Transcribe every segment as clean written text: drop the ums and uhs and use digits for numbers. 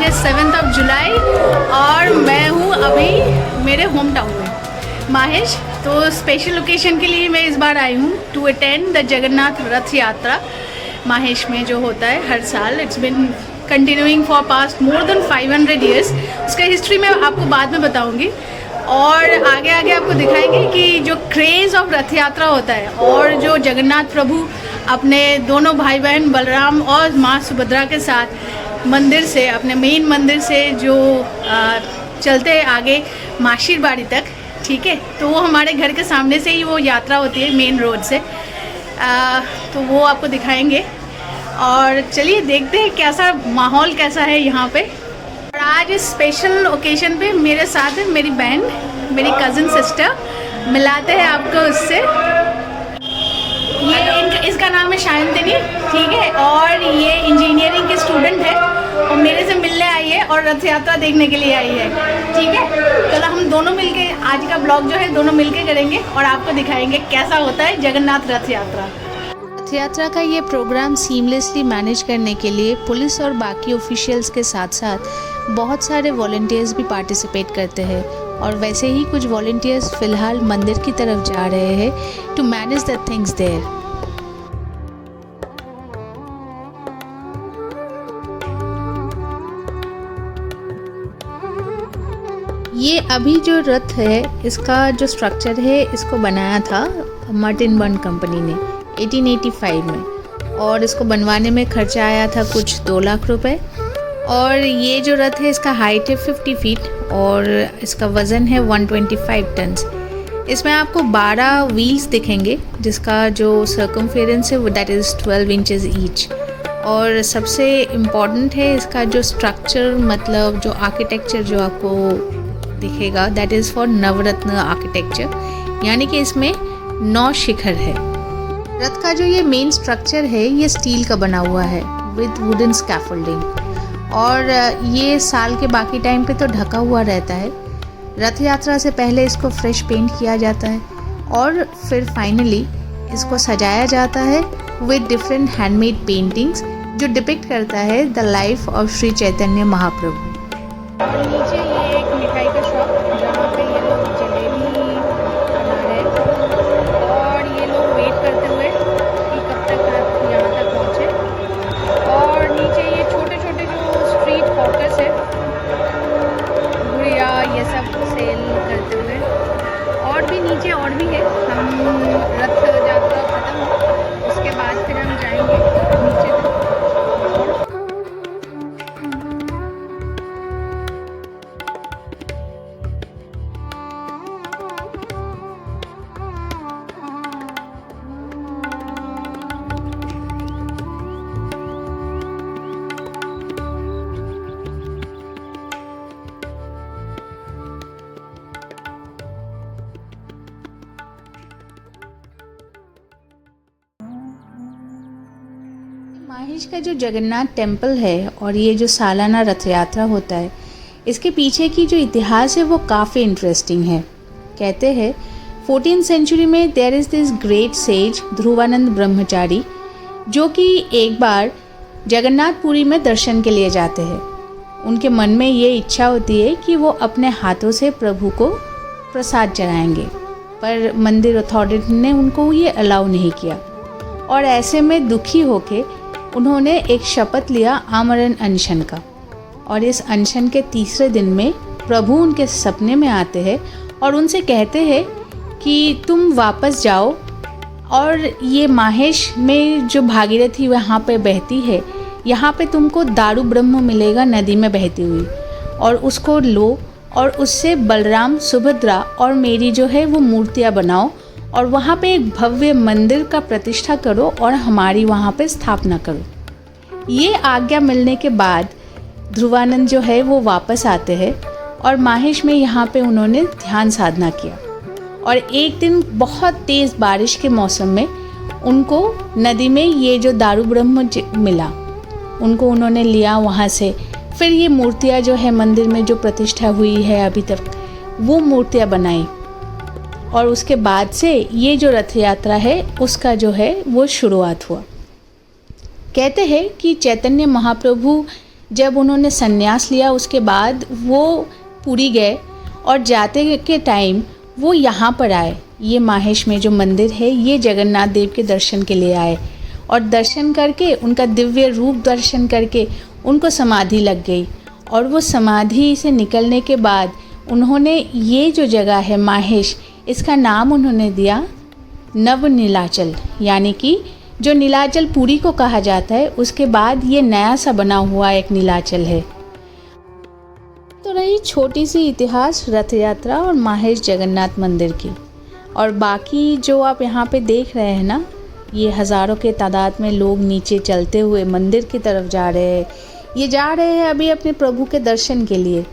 है 7 जुलाई और मैं हूँ अभी मेरे होम टाउन में माहेश। तो स्पेशल ओकेशन के लिए मैं इस बार आई हूँ to attend the Jagannath Rath यात्रा माहेश में जो होता है हर साल। It's been continuing for past more than 500 years. उसका हिस्ट्री मैं आपको बाद में बताऊँगी और आगे आगे आपको दिखाएंगे कि जो क्रेज़ ऑफ रथ यात्रा होता है और जो जगन्नाथ प्रभु अपने दोनों भाई बहन बलराम और माँ सुभद्रा के साथ मंदिर से, अपने मेन मंदिर से जो चलते आगे माशीर बाड़ी तक, ठीक है, तो वो हमारे घर के सामने से ही वो यात्रा होती है मेन रोड से। तो वो आपको दिखाएंगे और चलिए देखते हैं कैसा माहौल कैसा है यहाँ पे। और आज इस स्पेशल ओकेशन पे मेरे साथ है मेरी बहन, मेरी कज़न सिस्टर। मिलाते हैं आपको उससे। इसका नाम है शायंतिनी, ठीक है, और ये इंजीनियरिंग की स्टूडेंट है और मेरे से मिलने आई है और रथ यात्रा देखने के लिए आई है, ठीक है। चलो हम दोनों मिलके आज का ब्लॉग जो है दोनों मिलके करेंगे और आपको दिखाएंगे कैसा होता है जगन्नाथ रथ यात्रा। रथ यात्रा का ये प्रोग्राम सीमलेसली मैनेज करने के लिए पुलिस और बाकी ऑफिशियल्स के साथ साथ बहुत सारे वॉलंटियर्स भी पार्टिसिपेट करते हैं और वैसे ही कुछ वॉलंटियर्स फ़िलहाल मंदिर की तरफ जा रहे हैं to manage the things there. ये अभी जो रथ है इसका जो स्ट्रक्चर है इसको बनाया था मार्टिन बर्न कंपनी ने 1885 में और इसको बनवाने में खर्चा आया था कुछ 2 लाख रुपए। और ये जो रथ है इसका हाइट है 50 फीट और इसका वज़न है 125 टन्स। इसमें आपको 12 व्हील्स दिखेंगे जिसका जो सर्कमफेरेंस है वो दैट इज़ 12 इंचेस ईच। और सबसे इम्पॉर्टेंट है इसका जो स्ट्रक्चर, मतलब जो आर्किटेक्चर जो आपको दिखेगा that is for Navratna architecture, यानी कि इसमें 9 शिखर है। रथ का जो ये मेन स्ट्रक्चर है ये स्टील का बना हुआ है विद वुडन स्कैफोल्डिंग और ये साल के बाकी टाइम पे तो ढका हुआ रहता है। रथ यात्रा से पहले इसको फ्रेश पेंट किया जाता है और फिर फाइनली इसको सजाया जाता है विद डिफरेंट हैंडमेड पेंटिंग्स जो डिपिक्ट करता है the life of Shri Chaitanya Mahaprabhu. और नीचे ये एक मिठाई का शॉप जहाँ पे ये लोग जलेबी बना रहे हैं और ये लोग वेट करते हुए कि कब तक आप यहाँ तक पहुँचे। और नीचे ये छोटे छोटे जो स्ट्रीट हॉकर्स है, गुड़िया, ये सब सेल करते हुए। और भी नीचे और भी है। हम रथ यात्रा ख़त्म हो उसके बाद फिर हम जाएंगे नीचे तक। माहेश का जो जगन्नाथ टेम्पल है और ये जो सालाना रथ यात्रा होता है इसके पीछे की जो इतिहास है वो काफ़ी इंटरेस्टिंग है। कहते हैं 14th सेंचुरी में there is this great sage Dhruvanand Brahmachari जो कि एक बार जगन्नाथपुरी में दर्शन के लिए जाते हैं। उनके मन में ये इच्छा होती है कि वो अपने हाथों से प्रभु को प्रसाद चढ़ाएंगे, पर मंदिर अथॉरिटी ने उनको ये अलाउ नहीं किया और ऐसे में दुखी होके उन्होंने एक शपथ लिया आमरण अनशन का। और इस अनशन के तीसरे दिन में प्रभु उनके सपने में आते हैं और उनसे कहते हैं कि तुम वापस जाओ और ये माहेश में जो भागीरथी वहाँ पे बहती है, यहाँ पे तुमको दारू ब्रह्म मिलेगा नदी में बहती हुई, और उसको लो और उससे बलराम, सुभद्रा और मेरी जो है वो मूर्तियाँ बनाओ और वहाँ पे एक भव्य मंदिर का प्रतिष्ठा करो और हमारी वहाँ पे स्थापना करो। ये आज्ञा मिलने के बाद ध्रुवानंद जो है वो वापस आते हैं और माहेश में यहाँ पे उन्होंने ध्यान साधना किया। और एक दिन बहुत तेज़ बारिश के मौसम में उनको नदी में ये जो दारू ब्रह्म मिला, उनको उन्होंने लिया वहाँ से। फिर ये मूर्तियाँ जो है मंदिर में जो प्रतिष्ठा हुई है अभी तक, वो मूर्तियाँ बनाई और उसके बाद से ये जो रथ यात्रा है उसका जो है वो शुरुआत हुआ। कहते हैं कि चैतन्य महाप्रभु जब उन्होंने संन्यास लिया उसके बाद वो पुरी गए और जाते के टाइम वो यहाँ पर आए, ये माहेश में जो मंदिर है ये जगन्नाथ देव के दर्शन के लिए आए और दर्शन करके उनका दिव्य रूप दर्शन करके उनको समाधि लग गई और वो समाधि से निकलने के बाद उन्होंने ये जो जगह है माहेश, इसका नाम उन्होंने दिया नव नीलाचल, यानी कि जो नीलाचल पुरी को कहा जाता है उसके बाद ये नया सा बना हुआ एक नीलाचल है। तो रही छोटी सी इतिहास रथ यात्रा और माहेश जगन्नाथ मंदिर की, और बाकी जो आप यहाँ पे देख रहे हैं ना, ये हज़ारों के तादाद में लोग नीचे चलते हुए मंदिर की तरफ जा रहे हैं। ये जा रहे हैं अभी अपने प्रभु के दर्शन के लिए,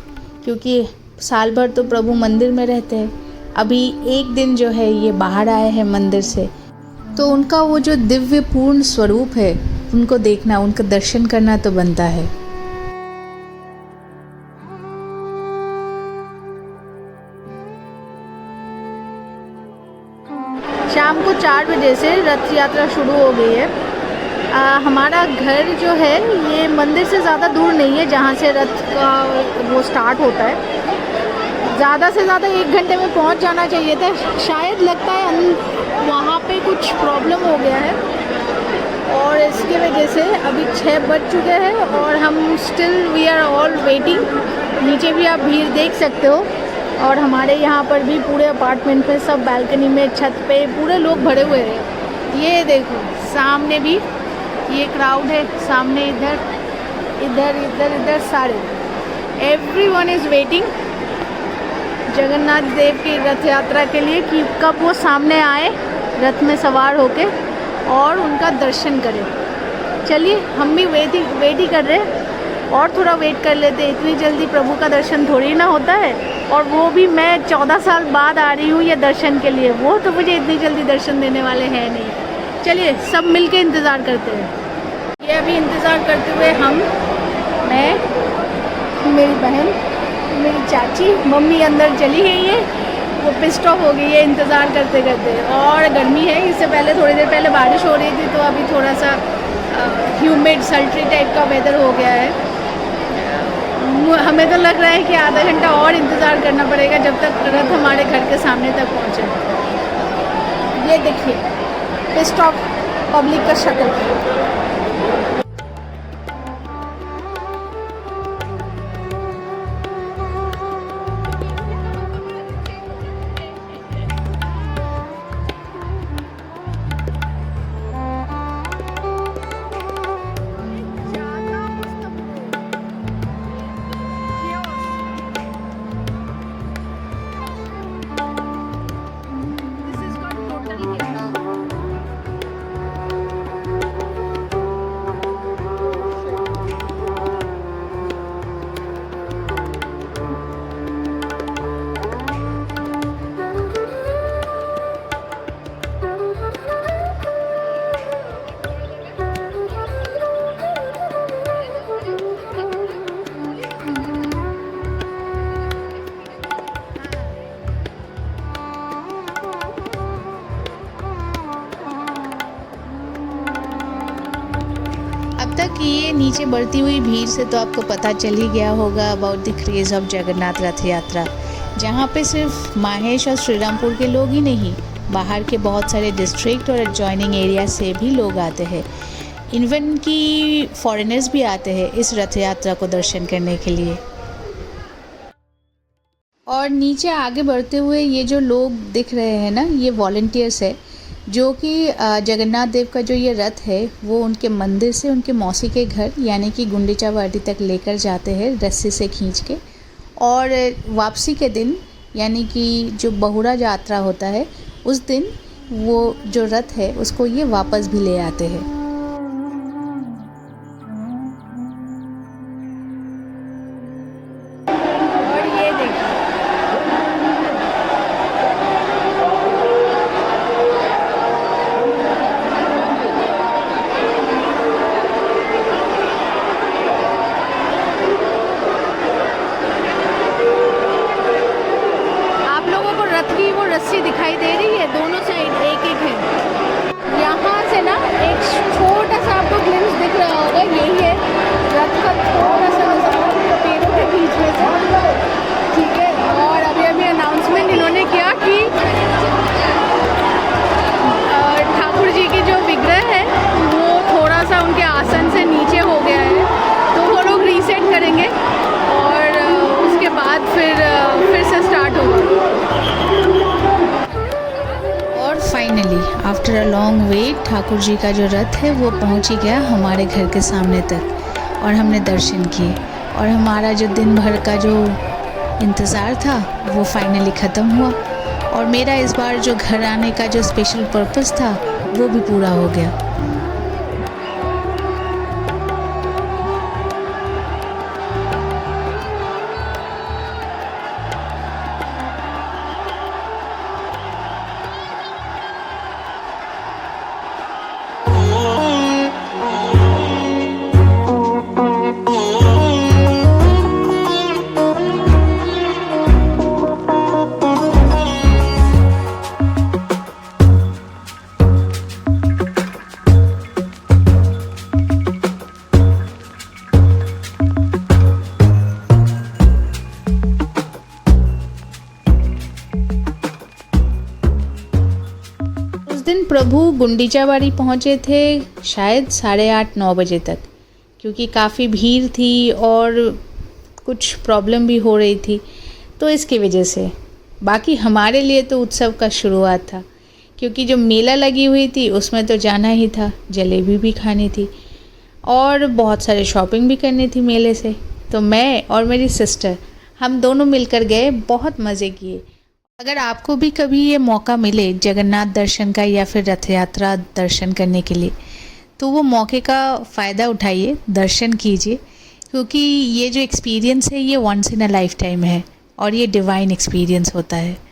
क्योंकि साल भर तो प्रभु मंदिर में रहते हैं, अभी एक दिन जो है ये बाहर आए हैं मंदिर से, तो उनका वो जो दिव्य पूर्ण स्वरूप है उनको देखना, उनका दर्शन करना तो बनता है। शाम को 4 बजे से रथ यात्रा शुरू हो गई है। हमारा घर जो है ये मंदिर से ज़्यादा दूर नहीं है, जहाँ से रथ का वो स्टार्ट होता है। ज़्यादा से ज़्यादा 1 घंटे में पहुँच जाना चाहिए था, शायद लगता है वहाँ पे कुछ प्रॉब्लम हो गया है और इसकी वजह से अभी 6 बज चुके हैं और हम still we are all waiting. नीचे भी आप भीड़ देख सकते हो और हमारे यहाँ पर भी पूरे अपार्टमेंट में सब बालकनी में, छत पे पूरे लोग भरे हुए हैं। ये देखो सामने भी ये क्राउड है, सामने इधर इधर इधर इधर सारे, एवरीवन इज़ वेटिंग जगन्नाथ देव की रथ यात्रा के लिए कि कब वो सामने आए रथ में सवार होके और उनका दर्शन करें। चलिए हम भी वेट ही कर रहे हैं और थोड़ा वेट कर लेते, इतनी जल्दी प्रभु का दर्शन थोड़ी ना होता है, और वो भी मैं 14 साल बाद आ रही हूँ ये दर्शन के लिए, वो तो मुझे इतनी जल्दी दर्शन देने वाले हैं नहीं। चलिए सब मिलके इंतज़ार करते हैं। ये अभी इंतज़ार करते हुए हम, मैं, मेरी बहन, मेरी चाची, मम्मी अंदर चली गई है, वो पिस्ट ऑफ हो गई है इंतज़ार करते करते, और गर्मी है। इससे पहले थोड़ी देर पहले बारिश हो रही थी, तो अभी थोड़ा सा ह्यूमिड सल्ट्री टाइप का वेदर हो गया है। हमें तो लग रहा है कि आधा घंटा और इंतज़ार करना पड़ेगा जब तक रथ हमारे घर के सामने तक पहुँचे। ये देखिए पिस्ट ऑफ पब्लिक का शक्ल। अब तक ये नीचे बढ़ती हुई भीड़ से तो आपको पता चल ही गया होगा about the craze of Jagannath Rath यात्रा, जहाँ पे सिर्फ माहेश और श्रीरामपुर के लोग ही नहीं, बाहर के बहुत सारे डिस्ट्रिक्ट और एडजॉइनिंग एरिया से भी लोग आते हैं। इवन की फॉरेनर्स भी आते हैं इस रथ यात्रा को दर्शन करने के लिए। और नीचे आगे बढ़ते हुए ये जो लोग दिख रहे हैं ना, ये वॉलंटियर्स है जो कि जगन्नाथ देव का जो ये रथ है वो उनके मंदिर से उनके मौसी के घर यानी कि गुंडीचा वाडी तक लेकर जाते हैं रस्सी से खींच के, और वापसी के दिन यानी कि जो बहुरा यात्रा होता है उस दिन वो जो रथ है उसको ये वापस भी ले आते हैं। रस्सी दिखाई दे रही है, दोनों साइड एक एक है। यहाँ से ना एक छोटा सा आपको ग्लिम्स दिख रहा होगा, यही है रथ का थोड़ा सा नज़ारा पेड़ों के बीच में से, ठीक है। और अभी अभी अनाउंसमेंट इन्होंने किया कि ठाकुर जी की जो विग्रह है वो थोड़ा सा उनके आसन से नीचे हो गया है, तो वो लोग रीसेट करेंगे और उसके बाद फिर से स्टार्ट होगा। और finally after a long wait Thakur ji का जो रथ है वो पहुंच ही गया हमारे घर के सामने तक और हमने दर्शन किए और हमारा जो दिन भर का जो इंतज़ार था वो फाइनली ख़त्म हुआ और मेरा इस बार जो घर आने का जो स्पेशल पर्पस था वो भी पूरा हो गया। दिन प्रभु गुंडीचाबाड़ी पहुँचे थे शायद 8:30-9 बजे तक, क्योंकि काफ़ी भीड़ थी और कुछ प्रॉब्लम भी हो रही थी, तो इसकी वजह से। बाकी हमारे लिए तो उत्सव का शुरुआत था, क्योंकि जो मेला लगी हुई थी उसमें तो जाना ही था, जलेबी भी खानी थी और बहुत सारे शॉपिंग भी करनी थी मेले से। तो मैं और मेरी सिस्टर हम दोनों मिलकर गए, बहुत मज़े किए। अगर आपको भी कभी ये मौका मिले जगन्नाथ दर्शन का या फिर रथ यात्रा दर्शन करने के लिए, तो वो मौके का फ़ायदा उठाइए, दर्शन कीजिए, क्योंकि ये जो एक्सपीरियंस है ये once in a lifetime है और ये डिवाइन एक्सपीरियंस होता है।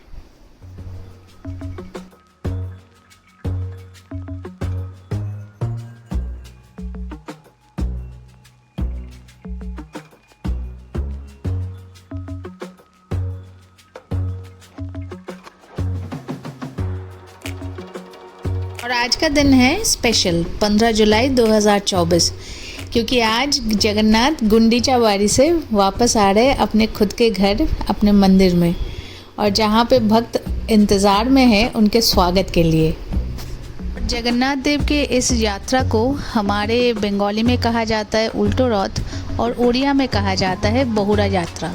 और आज का दिन है स्पेशल 15 जुलाई 2024, क्योंकि आज जगन्नाथ गुंडीचाबाड़ी से वापस आ रहे अपने खुद के घर, अपने मंदिर में, और जहाँ पे भक्त इंतज़ार में हैं उनके स्वागत के लिए। जगन्नाथ देव के इस यात्रा को हमारे बंगाली में कहा जाता है उल्टो रथ और उड़िया में कहा जाता है बहुरा यात्रा।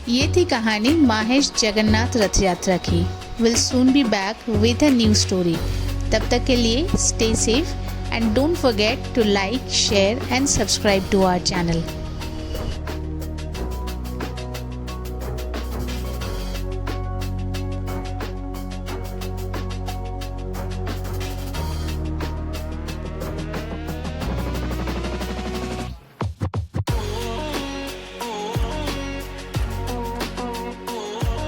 ये थी कहानी माहेश जगन्नाथ रथ यात्रा की। Will soon be back with a new story. तब तक के लिए stay safe and don't forget to like, share and subscribe to our channel.